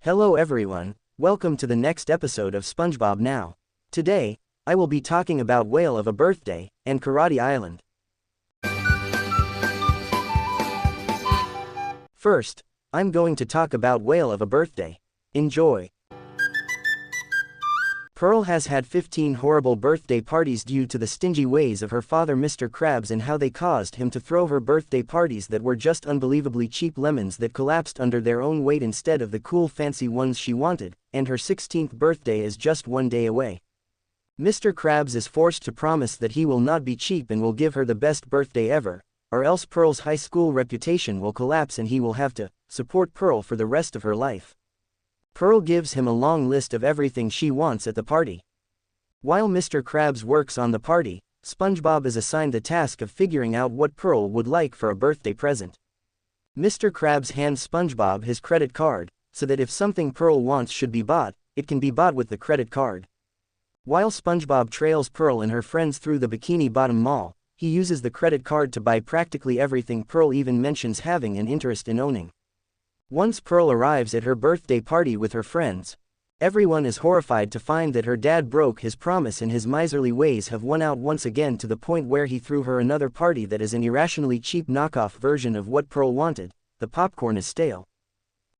Hello everyone, welcome to the next episode of SpongeBob Now. Today, I will be talking about Whale of a Birthday and Karate Island. First, I'm going to talk about Whale of a Birthday. Enjoy. Pearl has had 15 horrible birthday parties due to the stingy ways of her father Mr. Krabs and how they caused him to throw her birthday parties that were just unbelievably cheap lemons that collapsed under their own weight instead of the cool fancy ones she wanted, and her 16th birthday is just one day away. Mr. Krabs is forced to promise that he will not be cheap and will give her the best birthday ever, or else Pearl's high school reputation will collapse and he will have to support Pearl for the rest of her life. Pearl gives him a long list of everything she wants at the party. While Mr. Krabs works on the party, SpongeBob is assigned the task of figuring out what Pearl would like for a birthday present. Mr. Krabs hands SpongeBob his credit card, so that if something Pearl wants should be bought, it can be bought with the credit card. While SpongeBob trails Pearl and her friends through the Bikini Bottom Mall, he uses the credit card to buy practically everything Pearl even mentions having an interest in owning. Once Pearl arrives at her birthday party with her friends, everyone is horrified to find that her dad broke his promise and his miserly ways have won out once again to the point where he threw her another party that is an irrationally cheap knockoff version of what Pearl wanted. The popcorn is stale.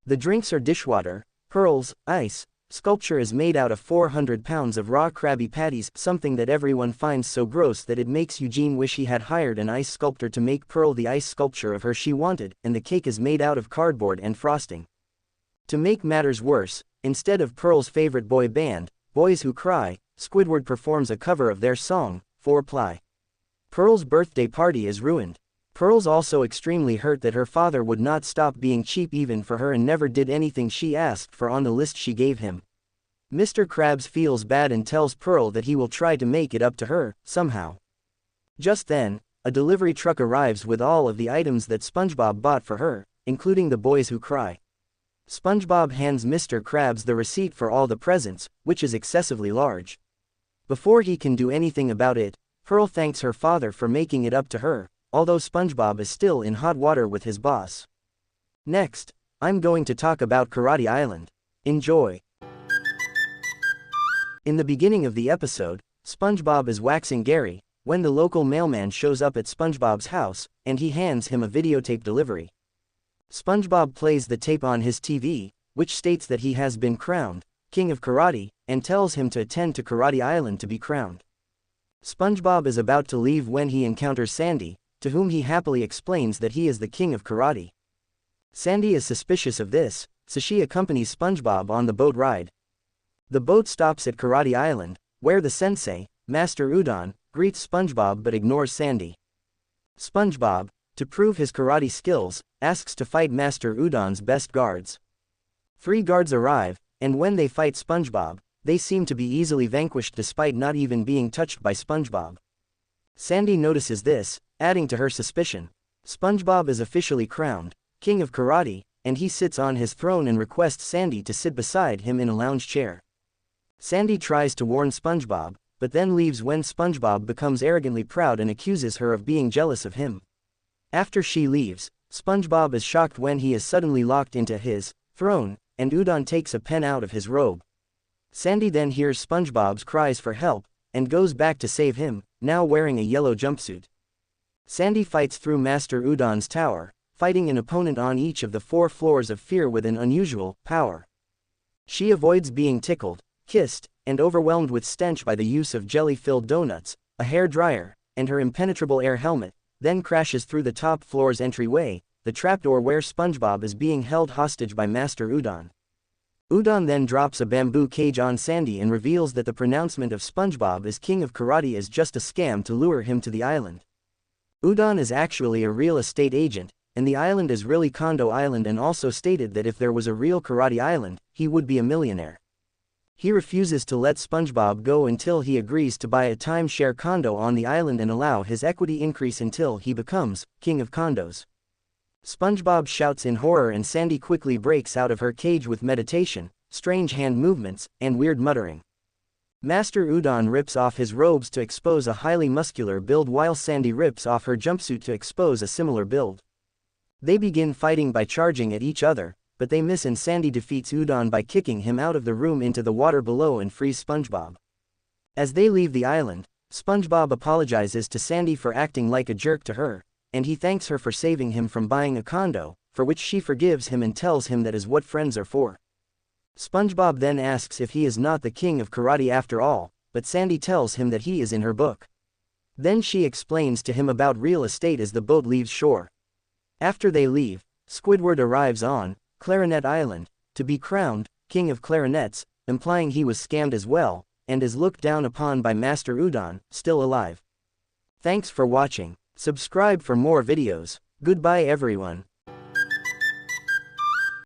The drinks are dishwater. Pearl's ice sculpture is made out of 400 pounds of raw Krabby Patties, something that everyone finds so gross that it makes Eugene wish he had hired an ice sculptor to make Pearl the ice sculpture of her she wanted, and the cake is made out of cardboard and frosting. To make matters worse, instead of Pearl's favorite boy band, Boys Who Cry, Squidward performs a cover of their song, 4-Ply. Pearl's birthday party is ruined. Pearl's also extremely hurt that her father would not stop being cheap even for her and never did anything she asked for on the list she gave him. Mr. Krabs feels bad and tells Pearl that he will try to make it up to her, somehow. Just then, a delivery truck arrives with all of the items that SpongeBob bought for her, including the Boys Who Cry. SpongeBob hands Mr. Krabs the receipt for all the presents, which is excessively large. Before he can do anything about it, Pearl thanks her father for making it up to her, although SpongeBob is still in hot water with his boss. Next, I'm going to talk about Karate Island. Enjoy. In the beginning of the episode, SpongeBob is waxing Gary, when the local mailman shows up at SpongeBob's house, and he hands him a videotape delivery. SpongeBob plays the tape on his TV, which states that he has been crowned King of Karate, and tells him to attend to Karate Island to be crowned. SpongeBob is about to leave when he encounters Sandy, to whom he happily explains that he is the King of Karate. Sandy is suspicious of this, so she accompanies SpongeBob on the boat ride. The boat stops at Karate Island, where the sensei, Master Udon, greets SpongeBob but ignores Sandy. SpongeBob, to prove his karate skills, asks to fight Master Udon's best guards. 3 guards arrive, and when they fight SpongeBob, they seem to be easily vanquished despite not even being touched by SpongeBob. Sandy notices this, adding to her suspicion. SpongeBob is officially crowned King of Karate, and he sits on his throne and requests Sandy to sit beside him in a lounge chair. Sandy tries to warn SpongeBob, but then leaves when SpongeBob becomes arrogantly proud and accuses her of being jealous of him. After she leaves, SpongeBob is shocked when he is suddenly locked into his throne, and Udon takes a pen out of his robe. Sandy then hears SpongeBob's cries for help, and goes back to save him, now wearing a yellow jumpsuit. Sandy fights through Master Udon's tower, fighting an opponent on each of the 4 floors of fear with an unusual power. She avoids being tickled, kissed, and overwhelmed with stench by the use of jelly-filled donuts, a hair dryer, and her impenetrable air helmet, then crashes through the top floor's entryway, the trapdoor where SpongeBob is being held hostage by Master Udon. Udon then drops a bamboo cage on Sandy and reveals that the pronouncement of SpongeBob as King of Karate is just a scam to lure him to the island. Udon is actually a real estate agent, and the island is really Kondo Island, and also stated that if there was a real Karate Island, he would be a millionaire. He refuses to let SpongeBob go until he agrees to buy a timeshare condo on the island and allow his equity increase until he becomes King of Condos. SpongeBob shouts in horror and Sandy quickly breaks out of her cage with meditation, strange hand movements, and weird muttering. Master Udon rips off his robes to expose a highly muscular build while Sandy rips off her jumpsuit to expose a similar build. They begin fighting by charging at each other, but they miss and Sandy defeats Udon by kicking him out of the room into the water below and frees SpongeBob. As they leave the island, SpongeBob apologizes to Sandy for acting like a jerk to her, and he thanks her for saving him from buying a condo, for which she forgives him and tells him that is what friends are for. SpongeBob then asks if he is not the king of karate after all, but Sandy tells him that he is in her book. Then she explains to him about real estate as the boat leaves shore. After they leave, Squidward arrives on Clarinet Island to be crowned king of clarinets, implying he was scammed as well, and is looked down upon by Master Udon, still alive. Thanks for watching. Subscribe for more videos. Goodbye everyone.